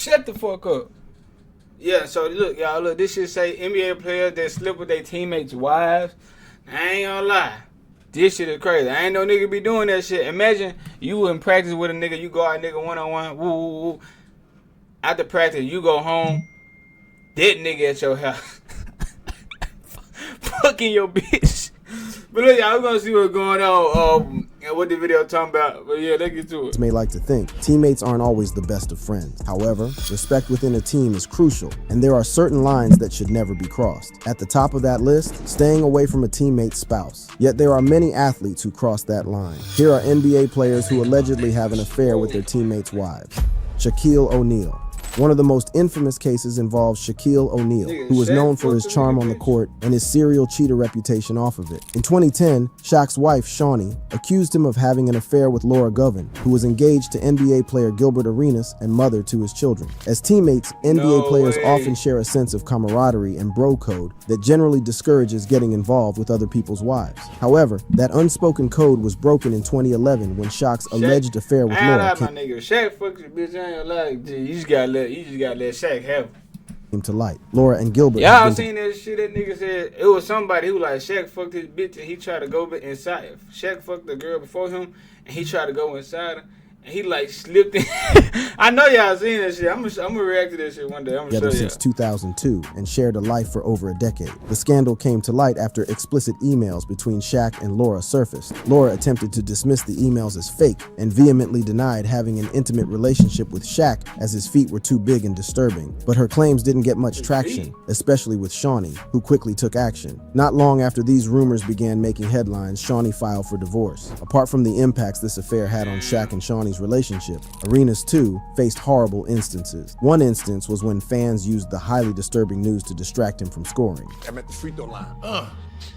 Shut the fuck up. Yeah, so look, y'all, look, this shit say NBA players that slip with their teammates' wives. I ain't gonna lie. This shit is crazy. I ain't no nigga be doing that shit. Imagine you in practice with a nigga, you go out nigga one-on-one, woo, woo, woo. After practice, you go home, that nigga at your house. Fucking your bitch. But look, y'all, we're gonna see what's going on, and what the video talking about. But yeah, let's get to it. May like to think teammates aren't always the best of friends. However, respect within a team is crucial, and there are certain lines that should never be crossed. At the top of that list, staying away from a teammate's spouse. Yet there are many athletes who cross that line. Here are NBA players who allegedly have an affair with their teammates' wives. Shaquille O'Neal. One of the most infamous cases involves Shaquille O'Neal, who was known for his charm on the court and his serial cheater reputation off of it. In 2010, Shaq's wife, Shawnee, accused him of having an affair with Laura Govan, who was engaged to NBA player Gilbert Arenas and mother to his children. As teammates, NBA players often share a sense of camaraderie and bro code that generally discourages getting involved with other people's wives. However, that unspoken code was broken in 2011 when Shaq's alleged affair with Laura came Shaq fucked your bitch. I ain't like, you just gotta let Shaq have came to light. Laura and Gilbert. Y'all seen that shit that nigga said? It was somebody who like Shaq fucked his bitch and he tried to go inside. Shaq fucked the girl before him and he tried to go inside her. And he like slipped in. I know y'all seen that shit. I'm gonna react to that shit one day. I'm gonna show since 2002 and shared a life for over a decade. The scandal came to light after explicit emails between Shaq and Laura surfaced. Laura attempted to dismiss the emails as fake and vehemently denied having an intimate relationship with Shaq as his feet were too big and disturbing. But her claims didn't get much traction, especially with Shawnee, who quickly took action. Not long after these rumors began making headlines, Shawnee filed for divorce. Apart from the impacts this affair had on Shaq and Shawnee's relationship, Arenas too faced horrible instances. One instance was when fans used the highly disturbing news to distract him from scoring. I'm at the free throw line.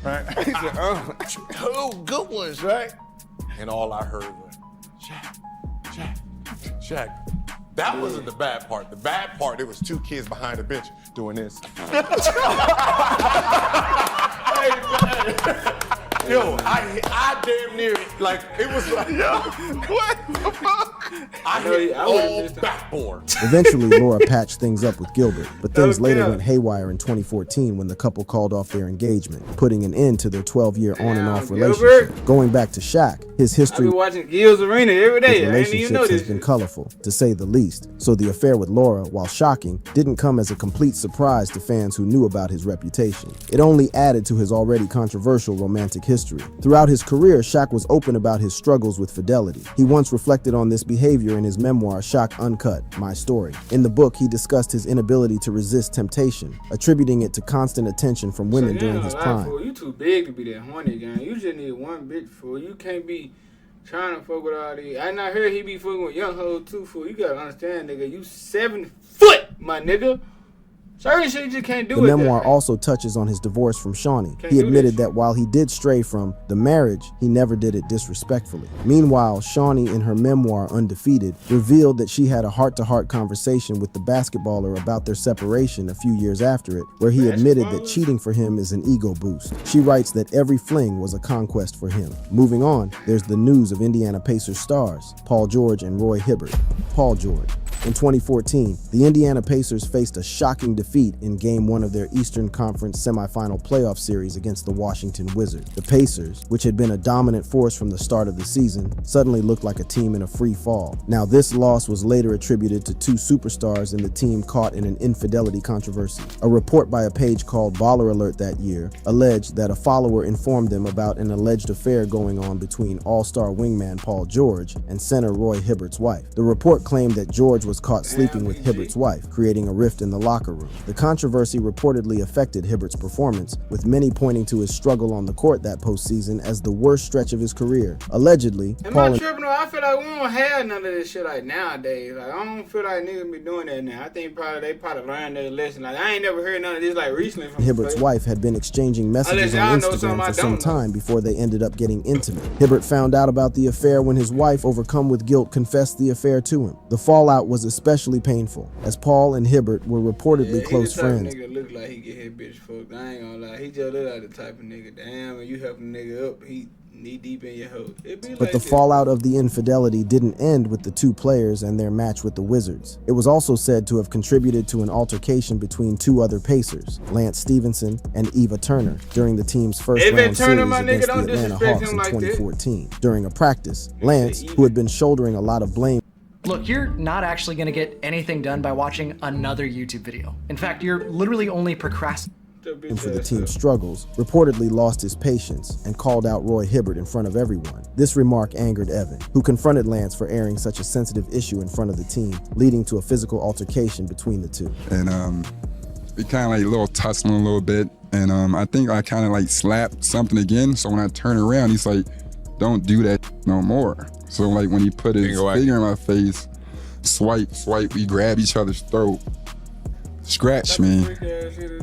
Right? He said, oh, good ones, right? And all I heard was, Shaq. That wasn't the bad part. The bad part, there was two kids behind the bench doing this. Yo, I damn near, like, it was like, yo, what the fuck? I hit all backboard. Eventually, Laura patched things up with Gilbert, but things later went haywire in 2014 when the couple called off their engagement, putting an end to their 12-year on-and-off relationship. Going back to Shaq, his history watching Gil's Arena every day. Relationships has been colorful, to say the least. So the affair with Laura, while shocking, didn't come as a complete surprise to fans who knew about his reputation. It only added to his already controversial romantic history. Throughout his career, Shaq was open about his struggles with fidelity. He once reflected on this behavior in his memoir, Shaq Uncut: My Story. In the book, he discussed his inability to resist temptation, attributing it to constant attention from women during his prime. You too big to be that horny, gang. You just need one bitch, fool. You can't be trying to fuck with all these. I not heard he be fucking with young hoes too, fool. You gotta understand, nigga. You 7 foot, my nigga. Certain shit you just can't do. The memoir also touches on his divorce from Shawnee. He admitted that while he did stray from the marriage, he never did it disrespectfully. Meanwhile, Shawnee, in her memoir Undefeated, revealed that she had a heart-to-heart conversation with the basketballer about their separation a few years after it, where he admitted that cheating for him is an ego boost. She writes that every fling was a conquest for him. Moving on, there's the news of Indiana Pacers stars, Paul George and Roy Hibbert. Paul George. In 2014, the Indiana Pacers faced a shocking defeat in Game 1 of their Eastern Conference semifinal playoff series against the Washington Wizards. The Pacers, which had been a dominant force from the start of the season, suddenly looked like a team in a free fall. Now, this loss was later attributed to two superstars in the team caught in an infidelity controversy. A report by a page called Baller Alert that year alleged that a follower informed them about an alleged affair going on between all-star wingman Paul George and center Roy Hibbert's wife. The report claimed that George was caught sleeping with Hibbert's wife, creating a rift in the locker room. The controversy reportedly affected Hibbert's performance, with many pointing to his struggle on the court that postseason as the worst stretch of his career. Allegedly, I feel like we don't have none of this shit like nowadays. Like, I don't feel like niggas be doing that now. I think they probably learned their lesson. Like, I ain't never heard none of this like recently from Hibbert's wife had been exchanging messages on Instagram for some time before they ended up getting intimate. Hibbert found out about the affair when his wife, overcome with guilt, confessed the affair to him. The fallout was especially painful, as Paul and Hibbert were reportedly close friends. Nigga look like he get his bitch fucked. I ain't gonna lie. He just look like the type of nigga. Damn, when you help a nigga up, he knee deep in your hoe. But the fallout of the infidelity didn't end with the two players and their match with the Wizards. It was also said to have contributed to an altercation between two other Pacers, Lance Stevenson and Eva Turner, during the team's first-round series against the Atlanta Hawks in 2014. During a practice, Lance, who had been shouldering a lot of blame. Look, you're not actually going to get anything done by watching another YouTube video. In fact, you're literally only procrastinating. For the team's struggles, reportedly lost his patience and called out Roy Hibbert in front of everyone. This remark angered Evan, who confronted Lance for airing such a sensitive issue in front of the team, leading to a physical altercation between the two. And we kind of like a little tussling a little bit, and I think I kind of like slapped something again. So when I turn around, he's like, "Don't do that no more." So like when he put his finger in my face, swipe, we grab each other's throat. Scratch me.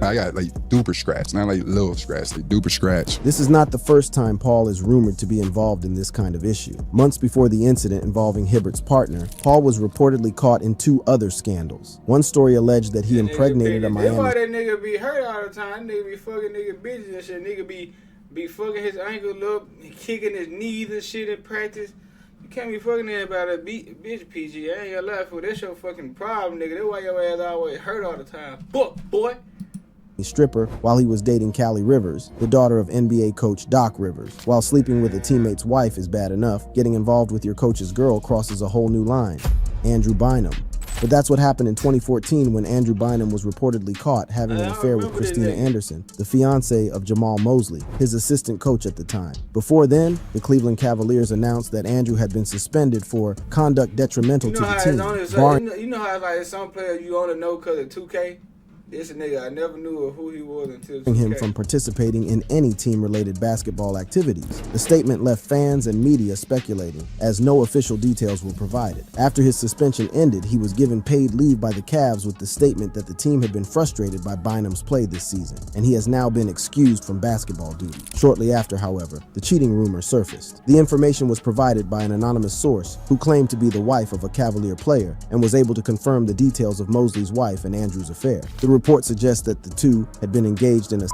I got like duper scratch, not like little scratch, like duper scratch. This is not the first time Paul is rumored to be involved in this kind of issue. Months before the incident involving Hibbert's partner, Paul was reportedly caught in two other scandals. One story alleged that he impregnated a Miami. That's why that nigga be hurt all the time. Nigga be fucking nigga bitches and shit. Nigga be fucking his ankle up, kicking his knees and shit in practice. You can't be fucking everybody bitch, PG. I ain't gonna lie, for that's your fucking problem, nigga. That's why your ass always hurt all the time. Fuck, boy. Stripper while he was dating Callie Rivers, the daughter of NBA coach Doc Rivers. While sleeping with a teammate's wife is bad enough, getting involved with your coach's girl crosses a whole new line. Andrew Bynum. But that's what happened in 2014 when Andrew Bynum was reportedly caught having an affair with Christina Anderson, the fiancée of Jamal Mosley, his assistant coach at the time. Before then, the Cleveland Cavaliers announced that Andrew had been suspended for conduct detrimental to the team. You know how like some players you only know because of 2K? This nigga, I never knew of who he was until 2K. Him from participating in any team-related basketball activities. The statement left fans and media speculating, as no official details were provided. After his suspension ended, he was given paid leave by the Cavs with the statement that the team had been frustrated by Bynum's play this season, and he has now been excused from basketball duty. Shortly after, however, the cheating rumor surfaced. The information was provided by an anonymous source who claimed to be the wife of a Cavalier player and was able to confirm the details of Mosley's wife and Andrew's affair. The report suggests that the two had been engaged in a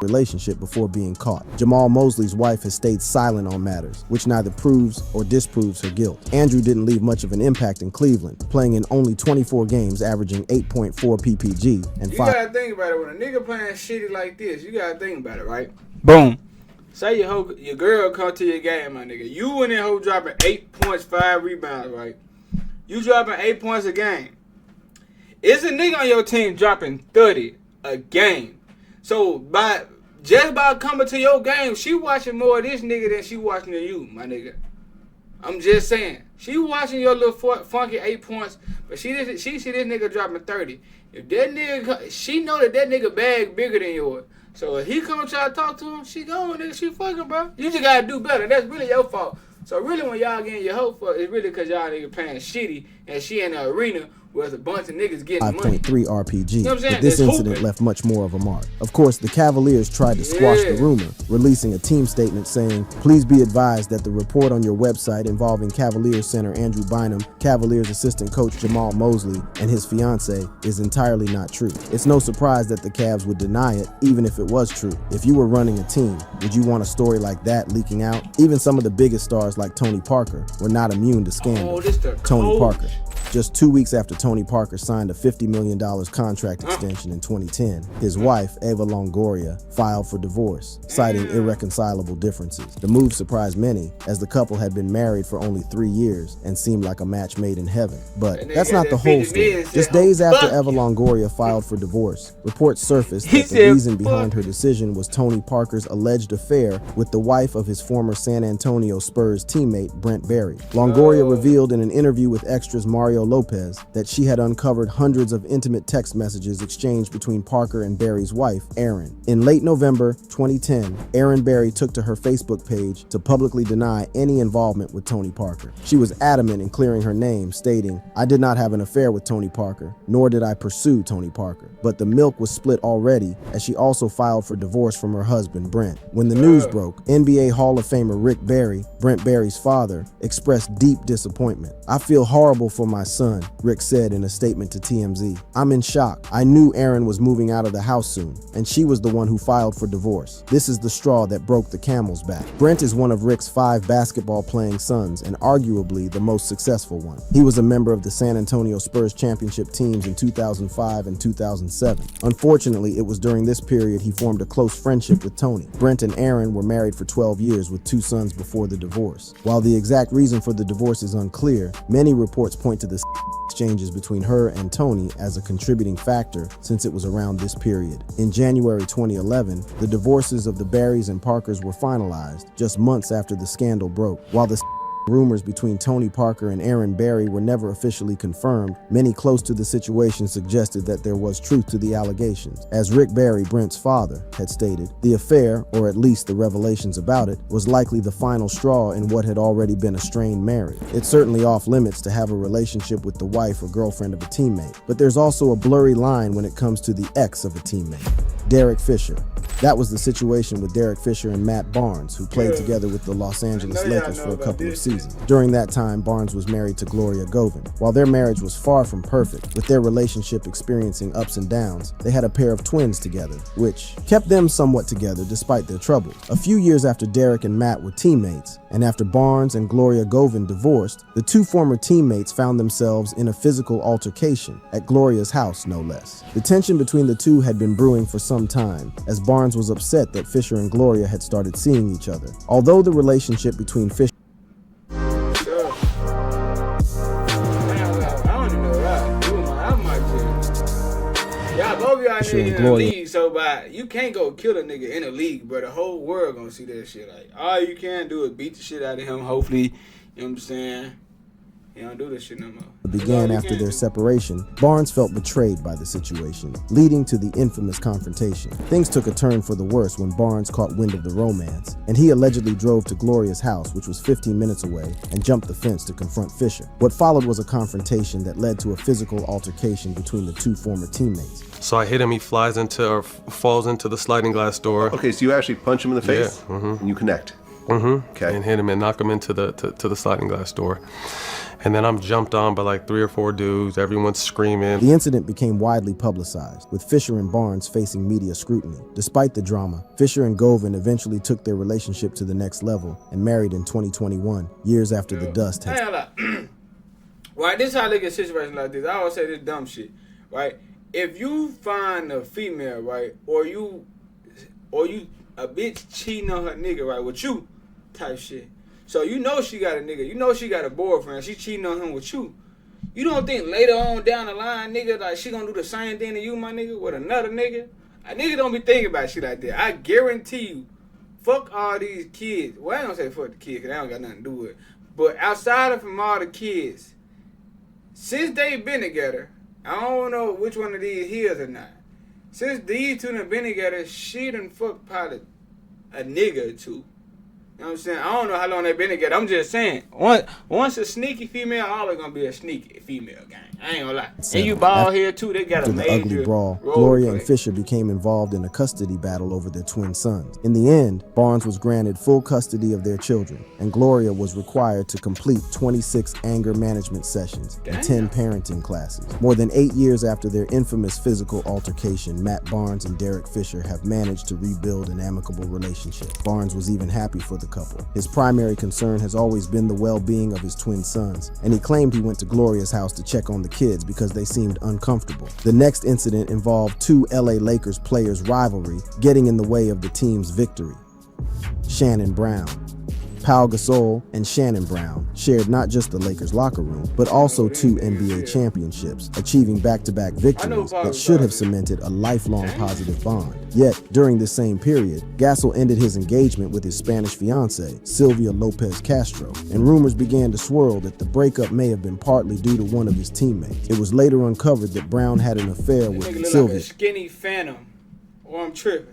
relationship before being caught. Jamal Mosley's wife has stayed silent on matters, which neither proves or disproves her guilt. Andrew didn't leave much of an impact in Cleveland, playing in only 24 games, averaging 8.4 PPG and 5. You gotta think about it. When a nigga playing shitty like this, you gotta think about it, right? Boom. Say your girl come to your game, my nigga. You in there hoe dropping 8 points, 5 rebounds, right? You dropping 8 points a game. It's a nigga on your team dropping 30 a game. So just by coming to your game, she watching more of this nigga than she watching you, my nigga. I'm just saying. She watching your little funky 8 points, but she see this nigga dropping 30. If that nigga, she know that nigga bag bigger than yours. So if he come try to talk to him, she going, nigga, she fucking, bro. You just gotta do better. That's really your fault. So really when y'all getting your hope for, it's really because y'all nigga playing shitty and she in the arena with a bunch of niggas getting money. 5.3 RPG, you know but this incident left much more of a mark. Of course, the Cavaliers tried to squash the rumor, releasing a team statement saying, "Please be advised that the report on your website involving Cavaliers center Andrew Bynum, Cavaliers assistant coach Jamal Mosley, and his fiancée is entirely not true." It's no surprise that the Cavs would deny it, even if it was true. If you were running a team, would you want a story like that leaking out? Even some of the biggest stars like Tony Parker were not immune to scandal. Tony Parker. Just 2 weeks after Tony Parker signed a $50 million contract extension in 2010, his wife, Eva Longoria, filed for divorce, citing irreconcilable differences. The move surprised many, as the couple had been married for only 3 years and seemed like a match made in heaven. But that's not the whole story. Just days after Eva Longoria filed for divorce, reports surfaced that the reason behind her decision was Tony Parker's alleged affair with the wife of his former San Antonio Spurs teammate, Brent Barry. Longoria revealed in an interview with Extra's Mario Lopez that she had uncovered hundreds of intimate text messages exchanged between Parker and Barry's wife, Erin. In late November 2010, Erin Barry took to her Facebook page to publicly deny any involvement with Tony Parker. She was adamant in clearing her name, stating, "I did not have an affair with Tony Parker, nor did I pursue Tony Parker." But the milk was split already, as she also filed for divorce from her husband, Brent. When the news broke, NBA Hall of Famer Rick Barry, Brent Barry's father, expressed deep disappointment. "I feel horrible for my son, Rick said in a statement to TMZ. I'm in shock. I knew Erin was moving out of the house soon, and she was the one who filed for divorce. This is the straw that broke the camel's back. Brent is one of Rick's 5 basketball-playing sons and arguably the most successful one. He was a member of the San Antonio Spurs championship teams in 2005 and 2007. Unfortunately, it was during this period he formed a close friendship with Tony. Brent and Erin were married for 12 years with 2 sons before the divorce. While the exact reason for the divorce is unclear, many reports point to the exchanges between her and Tony as a contributing factor since it was around this period. In January 2011, the divorces of the Barrys and Parkers were finalized, just months after the scandal broke. While the rumors between Tony Parker and Erin Barry were never officially confirmed, many close to the situation suggested that there was truth to the allegations. As Rick Barry, Brent's father, had stated, the affair, or at least the revelations about it, was likely the final straw in what had already been a strained marriage. It's certainly off limits to have a relationship with the wife or girlfriend of a teammate, but there's also a blurry line when it comes to the ex of a teammate. Derek Fisher. That was the situation with Derek Fisher and Matt Barnes, who played together with the Los Angeles Lakers for a couple of seasons. During that time, Barnes was married to Gloria Govan. While their marriage was far from perfect, with their relationship experiencing ups and downs, they had a pair of twins together, which kept them somewhat together despite their troubles. A few years after Derek and Matt were teammates, and after Barnes and Gloria Govan divorced, the 2 former teammates found themselves in a physical altercation at Gloria's house, no less. The tension between the two had been brewing for some time, as Barnes was upset that Fisher and Gloria had started seeing each other. Although the relationship between Fisher in the league, so you can't go kill a nigga in the league, bro. The whole world gonna see that shit. Like, all you can do is beat the shit out of him. Hopefully, you know what I'm saying? He don't do this shit no more. Began after their separation, Barnes felt betrayed by the situation, leading to the infamous confrontation. Things took a turn for the worse when Barnes caught wind of the romance, and he allegedly drove to Gloria's house, which was 15 minutes away, and jumped the fence to confront Fisher. What followed was a confrontation that led to a physical altercation between the 2 former teammates. So I hit him, he falls into the sliding glass door. Okay, so you actually punch him in the face? Yeah. Mm-hmm. And you connect? Mm-hmm. Okay. And hit him and knock him into the sliding glass door. And then I'm jumped on by like 3 or 4 dudes. Everyone's screaming. The incident became widely publicized, with Fisher and Barnes facing media scrutiny. Despite the drama, Fisher and Govan eventually took their relationship to the next level and married in 2021, years after the dust had... Right, this is how I look at situations like this. I always say this dumb shit, right? If you find a female, right, or you a bitch cheating on her nigga, right, with you, type shit. So you know she got a nigga, you know she got a boyfriend, she cheating on him with you. You don't think later on down the line, nigga, like she gonna do the same thing to you, my nigga, with another nigga? A nigga don't be thinking about shit like that. I guarantee you, fuck all these kids. Well, I ain't gonna say fuck the kids, cause they don't got nothing to do with it. But outside of from all the kids, since they been together, I don't know which one of these heels or not. Since these 2 done been together, she done fucked probably a nigga or 2. You know what I'm saying? I don't know how long they been together. I'm just saying, once a sneaky female, always gonna be a sneaky female gang. I ain't gonna lie. And you bald here too, they got a major ugly brawl. Gloria and Fisher became involved in a custody battle over their twin sons. In the end, Barnes was granted full custody of their children, and Gloria was required to complete 26 anger management sessions and 10 parenting classes. More than 8 years after their infamous physical altercation, Matt Barnes and Derek Fisher have managed to rebuild an amicable relationship. Barnes was even happy for the couple. His primary concern has always been the well-being of his twin sons, and he claimed he went to Gloria's house to check on the kids because they seemed uncomfortable. The next incident involved 2 LA Lakers players' rivalry getting in the way of the team's victory. Shannon Brown. Pau Gasol and Shannon Brown shared not just the Lakers locker room, but also 2 NBA championships, achieving back-to-back victories that should have cemented a lifelong positive bond. Yet, during this same period, Gasol ended his engagement with his Spanish fiancée, Sylvia Lopez Castro, and rumors began to swirl that the breakup may have been partly due to one of his teammates. It was later uncovered that Brown had an affair with Sylvia. Like a skinny phantom, or I'm tripping.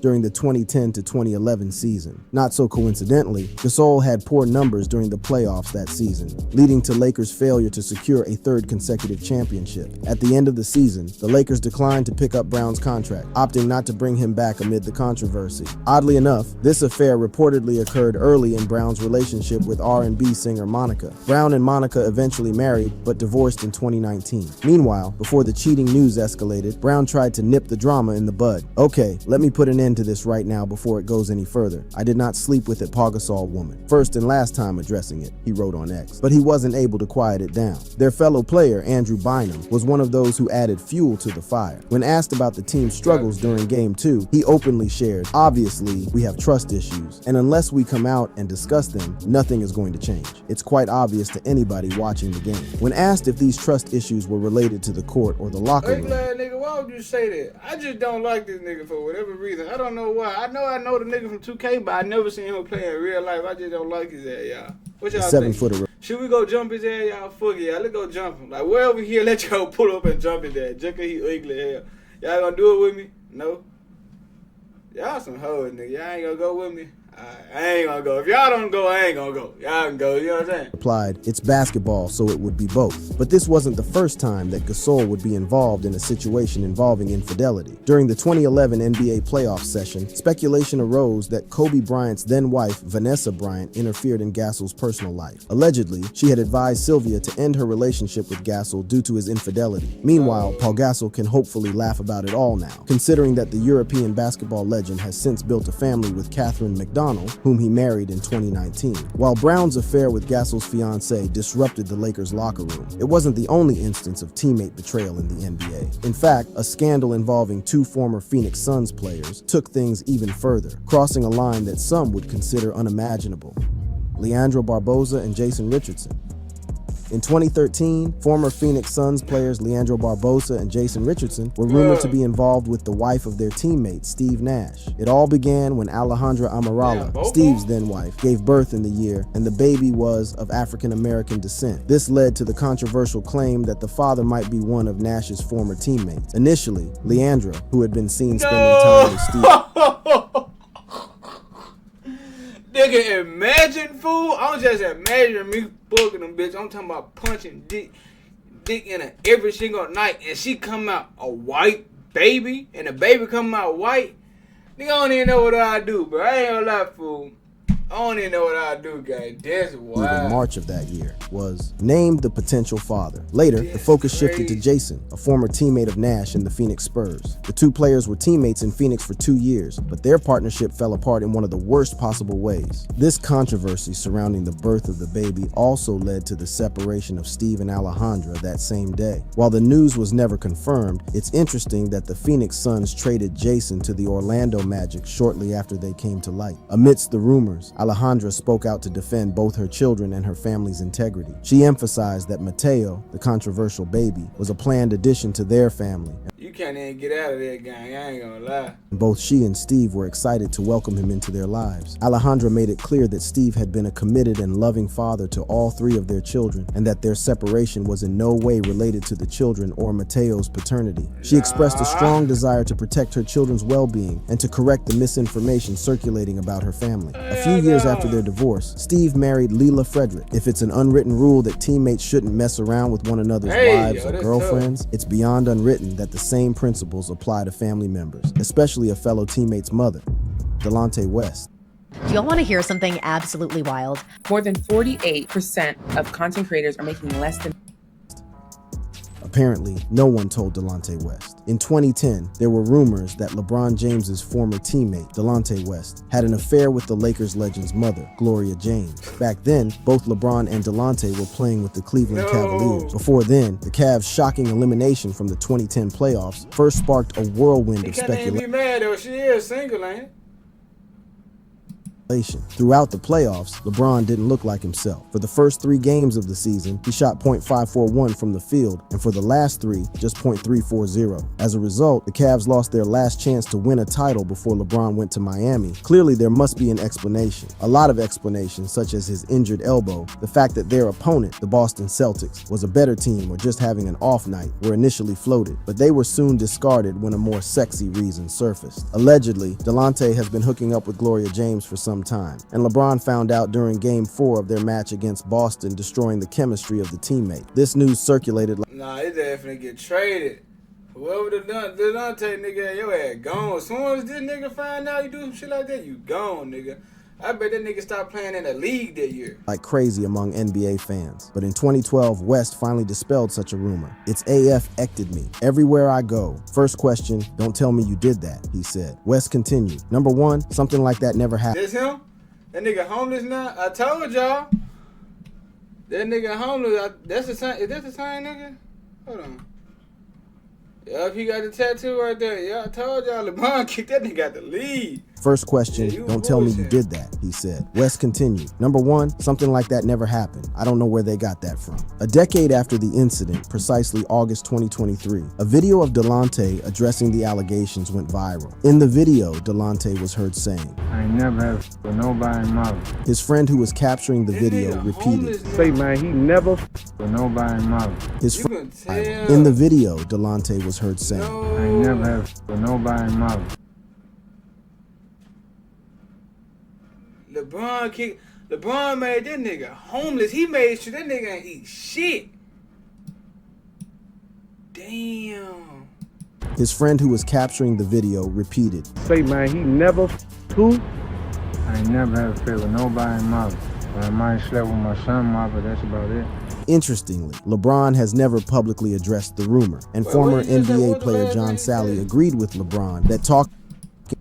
during the 2010 to 2011 season. Not so coincidentally, Gasol had poor numbers during the playoffs that season, leading to Lakers' failure to secure a third consecutive championship. At the end of the season, the Lakers declined to pick up Brown's contract, opting not to bring him back amid the controversy. Oddly enough, this affair reportedly occurred early in Brown's relationship with R&B singer Monica. Brown and Monica eventually married, but divorced in 2019. Meanwhile, before the cheating news escalated, Brown tried to nip the drama in the bud. Okay, let me put an end to this right now before it goes any further. I did not sleep with that Pau Gasol woman. First and last time addressing it, he wrote on X. But he wasn't able to quiet it down. Their fellow player, Andrew Bynum, was one of those who added fuel to the fire. When asked about the team's struggles during Game 2, he openly shared, "Obviously, we have trust issues, and unless we come out and discuss them, nothing is going to change. It's quite obvious to anybody watching the game." When asked if these trust issues were related to the court or the locker room, nigga, why would you say that? I just don't like this nigga for whatever reason. I don't know why. I know the nigga from 2K, but I never seen him play in real life. I just don't like his ass, y'all. What y'all think? 7-footer. Should we go jump his ass, y'all? Fuck yeah, let's go jump him. Like, way over here, let y'all pull up and jump his ass. Just cause he ugly as hell. Y'all gonna do it with me? No? Y'all some hoes, nigga. Y'all ain't gonna go with me? I ain't gonna go. If y'all don't go, I ain't gonna go. Y'all can go, you know what I'm saying? Replied, "It's basketball, so it would be both." But this wasn't the first time that Gasol would be involved in a situation involving infidelity. During the 2011 NBA playoff session, speculation arose that Kobe Bryant's then-wife, Vanessa Bryant, interfered in Gasol's personal life. Allegedly, she had advised Sylvia to end her relationship with Gasol due to his infidelity. Meanwhile, Pau Gasol can hopefully laugh about it all now, considering that the European basketball legend has since built a family with Catherine McDonald, whom he married in 2019. While Brown's affair with Gasol's fiancée disrupted the Lakers' locker room, it wasn't the only instance of teammate betrayal in the NBA. In fact, a scandal involving two former Phoenix Suns players took things even further, crossing a line that some would consider unimaginable. Leandro Barbosa and Jason Richardson. In 2013, former Phoenix Suns players Leandro Barbosa and Jason Richardson were rumored to be involved with the wife of their teammate, Steve Nash. It all began when Alejandra Amaralla, Steve's then wife, gave birth in the year, and the baby was of African-American descent. This led to the controversial claim that the father might be one of Nash's former teammates. Initially, Leandra, who had been seen spending time with Steve. Nigga, imagine, fool. I'm just imagining me booking them, bitch. I'm talking about punching dick in her every single night, and she come out a white baby, and the baby come out white. Nigga, I don't even know what I do, bro. I ain't gonna lie, fool. I don't even know what I do, guys. That's wild. In March of that year, was named the potential father. Later, the focus shifted to Jason, a former teammate of Nash in the Phoenix Spurs. The two players were teammates in Phoenix for 2 years, but their partnership fell apart in one of the worst possible ways. This controversy surrounding the birth of the baby also led to the separation of Steve and Alejandra that same day. While the news was never confirmed, it's interesting that the Phoenix Suns traded Jason to the Orlando Magic shortly after they came to light. Amidst the rumors, Alejandra spoke out to defend both her children and her family's integrity. She emphasized that Mateo, the controversial baby, was a planned addition to their family. You can't even get out of that gang, I ain't gonna lie. Both she and Steve were excited to welcome him into their lives. Alejandra made it clear that Steve had been a committed and loving father to all three of their children, and that their separation was in no way related to the children or Mateo's paternity. She expressed a strong desire to protect her children's well-being and to correct the misinformation circulating about her family. A few years after their divorce, Steve married Leila Frederick. If it's an unwritten rule that teammates shouldn't mess around with one another's wives or girlfriends, it's beyond unwritten that the same principles apply to family members, especially a fellow teammate's mother. Delonte West. Do y'all want to hear something absolutely wild? More than 48% of content creators are making less than... Apparently, no one told Delonte West. In 2010, there were rumors that LeBron James's former teammate, Delonte West, had an affair with the Lakers legend's mother, Gloria James. Back then, both LeBron and Delonte were playing with the Cleveland Cavaliers. Before then, the Cavs' shocking elimination from the 2010 playoffs first sparked a whirlwind of speculation. Be mad though, she is single, ain't it? Throughout the playoffs, LeBron didn't look like himself. For the first 3 games of the season, he shot .541 from the field, and for the last 3, just .340. As a result, the Cavs lost their last chance to win a title before LeBron went to Miami. Clearly, there must be an explanation. A lot of explanations, such as his injured elbow, the fact that their opponent, the Boston Celtics, was a better team or just having an off night, were initially floated, but they were soon discarded when a more sexy reason surfaced. Allegedly, Delonte has been hooking up with Gloria James for some time, and LeBron found out during Game 4 of their match against Boston, destroying the chemistry of the teammate. This news circulated like, nah, it definitely get traded. Whoever the Delonte nigga, your ass gone. As soon as this nigga find out you do some shit like that, you gone, nigga. I bet that nigga stopped playing in the league that year. Like crazy among NBA fans. But in 2012, West finally dispelled such a rumor. It's AF-ected me. Everywhere I go. First question, don't tell me you did that, he said. West continued. Number 1, something like that never happened. This him? That nigga homeless now? I told y'all. That nigga homeless. That's the same. Is that the same nigga? Hold on. Yup, he got the tattoo right there. Yeah, I told y'all LeBron kicked that nigga out the league. First question, don't tell me you did that, he said. West continued. Number 1, something like that never happened. I don't know where they got that from. A decade after the incident, precisely August 2023, a video of Delonte addressing the allegations went viral. In the video, Delonte was heard saying, I ain't never had with nobody in my life. His friend who was capturing the video repeated, Say, man, he never with nobody in my life. His friend, in the video, Delonte was heard saying, I ain't never had with nobody in my life. LeBron made that nigga homeless. He made sure that nigga ain't eat shit. Damn. His friend who was capturing the video repeated, Say, man, he never who? I ain't never had a fit with nobody in my life. I might slept with my son, but that's about it. Interestingly, LeBron has never publicly addressed the rumor, and former NBA player John Sally agreed with LeBron that talking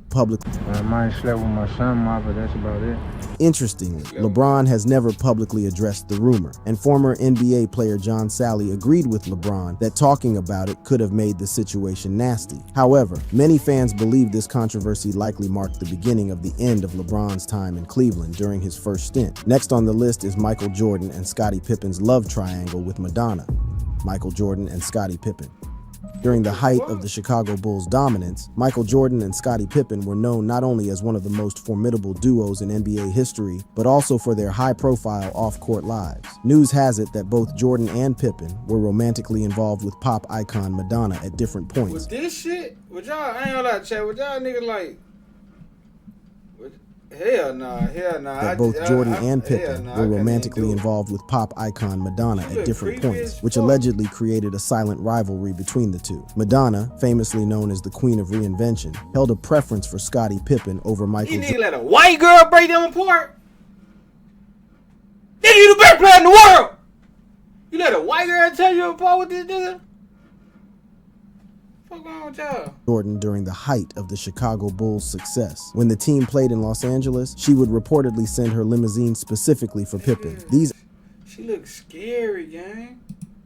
publicly. I might slept with my son, but that's about it. Interestingly, LeBron has never publicly addressed the rumor, and former NBA player John Sally agreed with LeBron that talking about it could have made the situation nasty. However, many fans believe this controversy likely marked the beginning of the end of LeBron's time in Cleveland during his first stint. Next on the list is Michael Jordan and Scottie Pippen's love triangle with Madonna. Michael Jordan and Scottie Pippen. During the height of the Chicago Bulls' dominance, Michael Jordan and Scottie Pippen were known not only as one of the most formidable duos in NBA history, but also for their high-profile off-court lives. News has it that both Jordan and Pippen were romantically involved with pop icon Madonna at different points. With this shit, with y'all, I ain't gonna lie, chat, with y'all niggas like, hell nah. That both Jordan and Pippen were romantically involved with pop icon Madonna at different points, which allegedly created a silent rivalry between the two. Madonna, famously known as the Queen of Reinvention, held a preference for Scottie Pippen over Michael Jordan. You nigga let a white girl break them apart? Nigga, you the best player in the world! You let a white girl tell you apart with this nigga? What's wrong with y'all? Jordan during the height of the Chicago Bulls' success. When the team played in Los Angeles, she would reportedly send her limousine specifically for Pippen. These She looks scary, gang.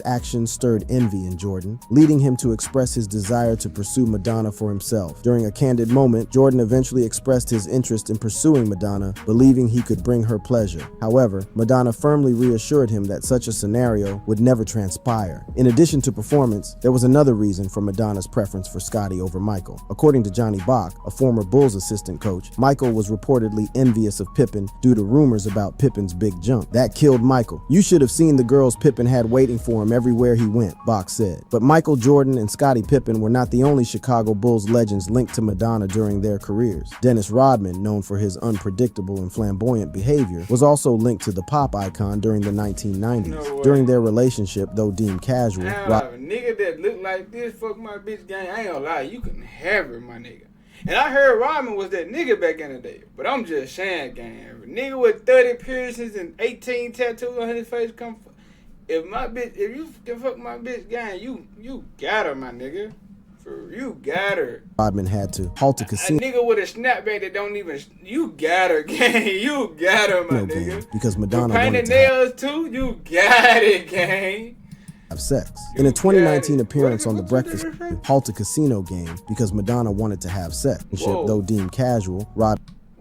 actions stirred envy in Jordan, leading him to express his desire to pursue Madonna for himself. During a candid moment, Jordan eventually expressed his interest in pursuing Madonna, believing he could bring her pleasure. However, Madonna firmly reassured him that such a scenario would never transpire. In addition to performance, there was another reason for Madonna's preference for Scottie over Michael. According to Johnny Bach, a former Bulls assistant coach, Michael was reportedly envious of Pippen due to rumors about Pippen's big jump. That killed Michael. You should have seen the girls Pippen had waiting for him everywhere he went, Bach said. But Michael Jordan and Scottie Pippen were not the only Chicago Bulls legends linked to Madonna during their careers. Dennis Rodman, known for his unpredictable and flamboyant behavior, was also linked to the pop icon during the 1990s. During their relationship, though deemed casual, A nigga that look like this, fuck my bitch gang, I ain't gonna lie, you can have her, my nigga. And I heard Rodman was that nigga back in the day, but I'm just saying, gang, a nigga with 30 piercings and 18 tattoos on his face come. If you can fuck my bitch, gang, you got her, my nigga. You got her. Rodman had to halt a casino. A nigga with a snapback that don't even. You got her, gang. You got her, my nigga. Because Madonna painted nails too. You got it, gang. Have sex. In a 2019 appearance on The Breakfast, halt a casino game because Madonna wanted to have sex. Though deemed casual,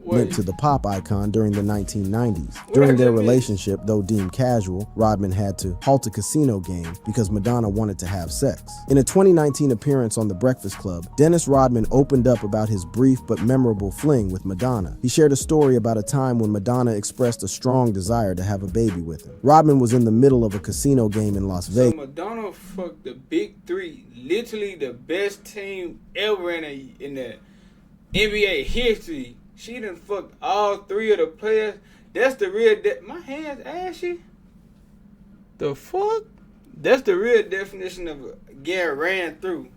went to the pop icon during the 1990s. During their relationship, though deemed casual, Rodman had to halt a casino game because Madonna wanted to have sex. In a 2019 appearance on The Breakfast Club, Dennis Rodman opened up about his brief but memorable fling with Madonna. He shared a story about a time when Madonna expressed a strong desire to have a baby with him. Rodman was in the middle of a casino game in Las Vegas. So Madonna fucked the Big Three, literally the best team ever in the NBA history. She done fucked all three of the players. That's the real my hands ashy. The fuck? That's the real definition of getting ran through.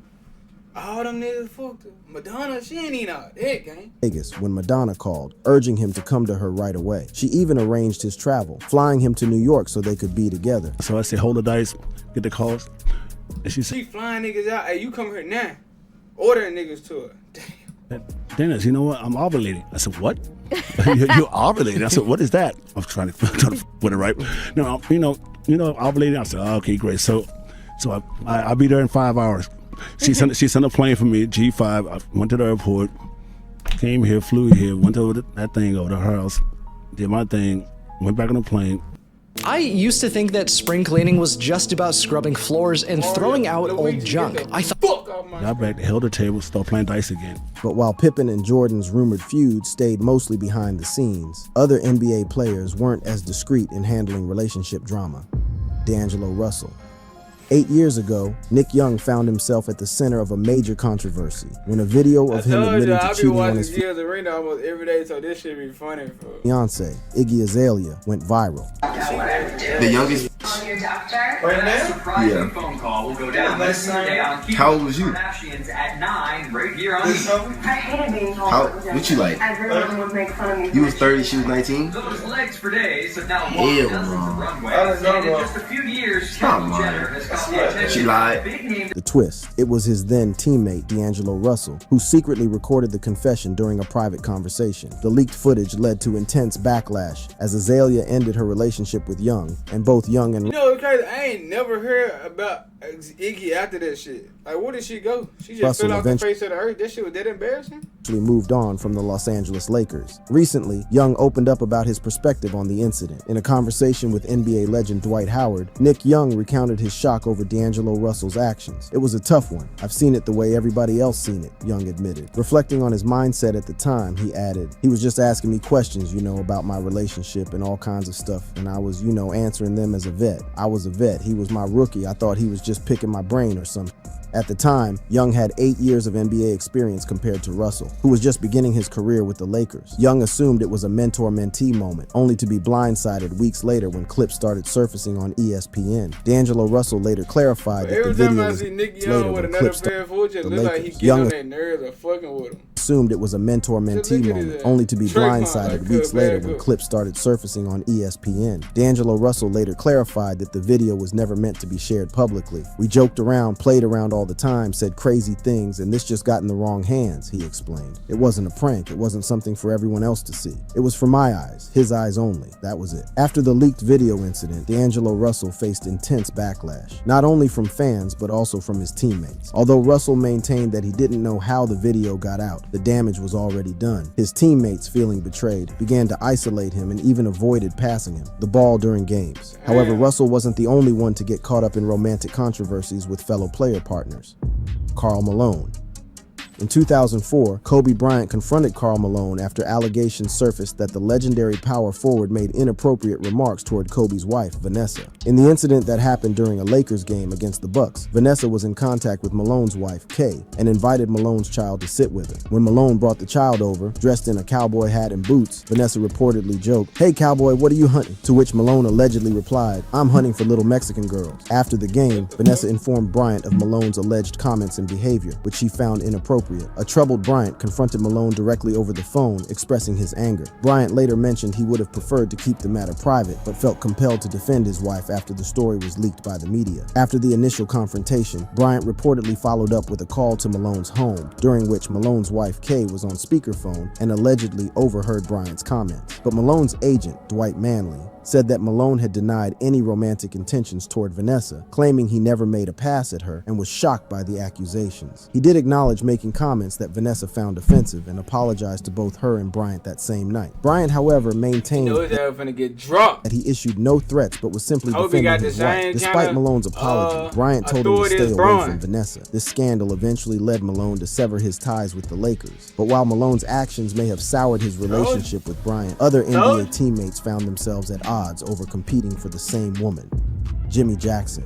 All them niggas fucked her. Madonna, she ain't even out that game. Vegas when Madonna called, urging him to come to her right away. She even arranged his travel, flying him to New York so they could be together. So I said, hold the dice, get the calls. And she said, she flying niggas out. Hey, you come here now. Ordering niggas to her. Damn. Dennis, you know what? I'm ovulating. I said, what? You're ovulating? I said, what is that? I'm trying to put it right. No, you know, ovulating. I said, oh, okay, great. So I'll be there in 5 hours. She sent a plane for me, G5. I went to the airport, came here, flew here, went over that thing over to her house, did my thing, went back on the plane. I used to think that spring cleaning was just about scrubbing floors and throwing out old junk. I thought got back, held the table, started playing dice again. But while Pippen and Jordan's rumored feud stayed mostly behind the scenes, other NBA players weren't as discreet in handling relationship drama. D'Angelo Russell. 8 years ago, Nick Young found himself at the center of a major controversy when a video of him admitting to cheating on his Gears Arena almost every day, so this should be funny for fiance, Iggy Azalea, went viral. The youngest right now? Yeah. Phone call will go down this Sunday on How old was you? At 9 right here on I hated being told. What you like? Everyone would make fun of me. You was 30, she was 19? Those legs for days, so now Hell the no. runway. And in just a few years, Kendall Jenner has caught the attention. She lied. The twist, it was his then teammate D'Angelo Russell, who secretly recorded the confession during a private conversation. The leaked footage led to intense backlash as Azalea ended her relationship with Young, and both Young and... You know what's crazy? I ain't never heard about Iggy after that shit. Like, where did she go? She just Russell fell off the face of the earth. That shit was that embarrassing? Moved on from the Los Angeles Lakers. Recently, Young opened up about his perspective on the incident. In a conversation with NBA legend Dwight Howard, Nick Young recounted his shock over D'Angelo Russell's actions. It was a tough one. I've seen it the way everybody else seen it, Young admitted. Reflecting on his mindset at the time, he added, he was just asking me questions, about my relationship and all kinds of stuff, and I was, answering them as a vet. I was a vet. He was my rookie. I thought he was just picking my brain or something. At the time, Young had 8 years of NBA experience compared to Russell, who was just beginning his career with the Lakers. Young assumed it was a mentor-mentee moment, only to be blindsided weeks later when clips started surfacing on ESPN. D'Angelo Russell later clarified that the video was later when clips started the Lakers. Young assumed it was a mentor-mentee moment, only to be blindsided weeks later when clips started surfacing on ESPN. D'Angelo Russell later clarified that the video was never meant to be shared publicly. We joked around, played around all the time, said crazy things, and this just got in the wrong hands, he explained. It wasn't a prank. It wasn't something for everyone else to see. It was for my eyes, his eyes only. That was it. After the leaked video incident, D'Angelo Russell faced intense backlash, not only from fans, but also from his teammates. Although Russell maintained that he didn't know how the video got out, the damage was already done. His teammates, feeling betrayed, began to isolate him and even avoided passing him the ball during games. However, Russell wasn't the only one to get caught up in romantic controversies with fellow player partners. Karl Malone. In 2004, Kobe Bryant confronted Karl Malone after allegations surfaced that the legendary power forward made inappropriate remarks toward Kobe's wife, Vanessa. In the incident that happened during a Lakers game against the Bucks, Vanessa was in contact with Malone's wife, Kay, and invited Malone's child to sit with her. When Malone brought the child over, dressed in a cowboy hat and boots, Vanessa reportedly joked, "Hey cowboy, what are you hunting?" To which Malone allegedly replied, "I'm hunting for little Mexican girls." After the game, Vanessa informed Bryant of Malone's alleged comments and behavior, which she found inappropriate. A troubled Bryant confronted Malone directly over the phone, expressing his anger. Bryant later mentioned he would have preferred to keep the matter private, but felt compelled to defend his wife after the story was leaked by the media. After the initial confrontation, Bryant reportedly followed up with a call to Malone's home, during which Malone's wife Kay was on speakerphone and allegedly overheard Bryant's comments. But Malone's agent, Dwight Manley, said that Malone had denied any romantic intentions toward Vanessa, claiming he never made a pass at her and was shocked by the accusations. He did acknowledge making comments that Vanessa found offensive and apologized to both her and Bryant that same night. Bryant, however, maintained that he issued no threats but was simply defending his wife. Despite Malone's apology, Bryant told him to stay away from Vanessa. This scandal eventually led Malone to sever his ties with the Lakers. But while Malone's actions may have soured his relationship with Bryant, other NBA teammates found themselves at odds over competing for the same woman, Jimmy Jackson.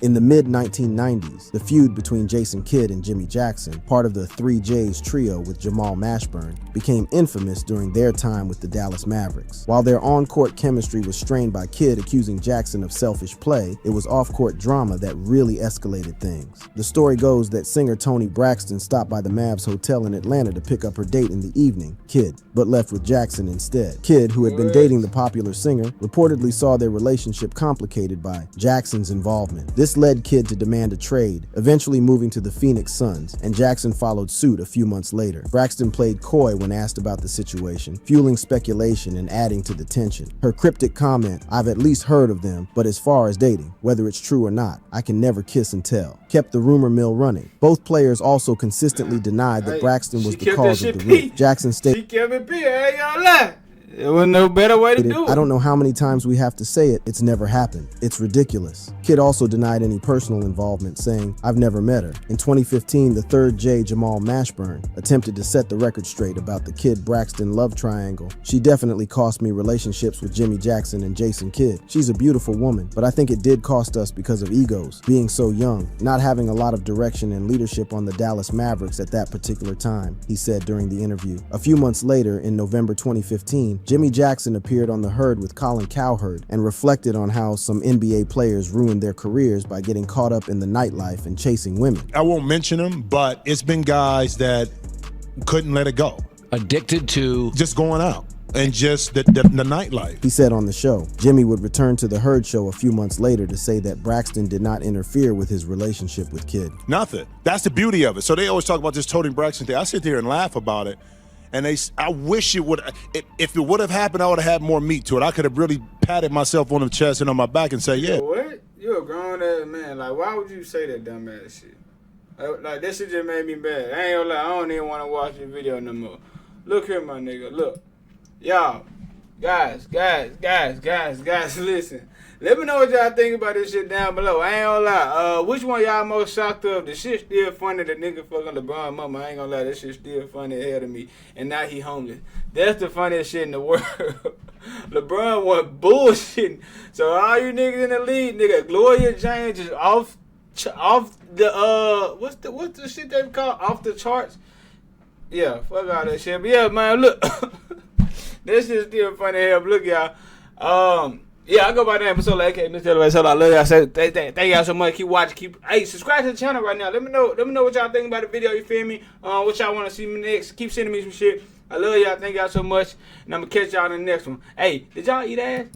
In the mid-1990s, the feud between Jason Kidd and Jimmy Jackson, part of the 3J's trio with Jamal Mashburn, became infamous during their time with the Dallas Mavericks. While their on-court chemistry was strained by Kidd accusing Jackson of selfish play, it was off-court drama that really escalated things. The story goes that singer Toni Braxton stopped by the Mavs hotel in Atlanta to pick up her date in the evening, Kidd, but left with Jackson instead. Kidd, who had been dating the popular singer, reportedly saw their relationship complicated by Jackson's involvement. This led Kidd to demand a trade, eventually moving to the Phoenix Suns, and Jackson followed suit a few months later. Braxton played coy when asked about the situation, fueling speculation and adding to the tension. Her cryptic comment, "I've at least heard of them, but as far as dating, whether it's true or not, I can never kiss and tell," kept the rumor mill running. Both players also consistently denied that Braxton was the cause of the rift. Jackson stated, "She kept it P, I ain't gonna lie. There was no better way to do it. I don't know how many times we have to say it, it's never happened. It's ridiculous." Kidd also denied any personal involvement, saying, "I've never met her." In 2015, the third J, Jamal Mashburn, attempted to set the record straight about the Kidd-Braxton love triangle. "She definitely cost me relationships with Jimmy Jackson and Jason Kidd. She's a beautiful woman, but I think it did cost us because of egos, being so young, not having a lot of direction and leadership on the Dallas Mavericks at that particular time," he said during the interview. A few months later, in November 2015, Jimmy Jackson appeared on The Herd with Colin Cowherd and reflected on how some NBA players ruined their careers by getting caught up in the nightlife and chasing women. I won't mention them, but it's been guys that couldn't let it go. Addicted to just going out and just the nightlife. He said on the show. Jimmy would return to The Herd show a few months later to say that Braxton did not interfere with his relationship with Kidd. Nothing. That's the beauty of it. So they always talk about this Toni Braxton thing. I sit there and laugh about it. And I wish it would, if it would have happened, I would have had more meat to it. I could have really patted myself on the chest and on my back and say, yeah. What? You're a grown ass man. Like, why would you say that dumb ass shit? Like, that shit just made me bad. I ain't gonna lie, I don't even want to watch the video no more. Look here, my nigga, look. Y'all, guys, listen. Let me know what y'all think about this shit down below. I ain't gonna lie. Which one y'all most shocked of? The shit still funny. The nigga fucking LeBron mama. I ain't gonna lie. That shit still funny as hell to me. And now he homeless. That's the funniest shit in the world. LeBron went bullshitting. So all you niggas in the league, nigga, Gloria James is off the what's the shit they call off the charts? Yeah, fuck all that shit. But yeah, man, look. This shit still funny as hell. But look, y'all. Yeah, I go by the name episode like, okay, Mr. Elevate, so I love y'all. Thank y'all so much. Keep watching. Hey, subscribe to the channel right now. Let me know what y'all think about the video. You feel me? What y'all want to see me next? Keep sending me some shit. I love y'all. Thank y'all so much. And I'm gonna catch y'all in the next one. Hey, did y'all eat ass?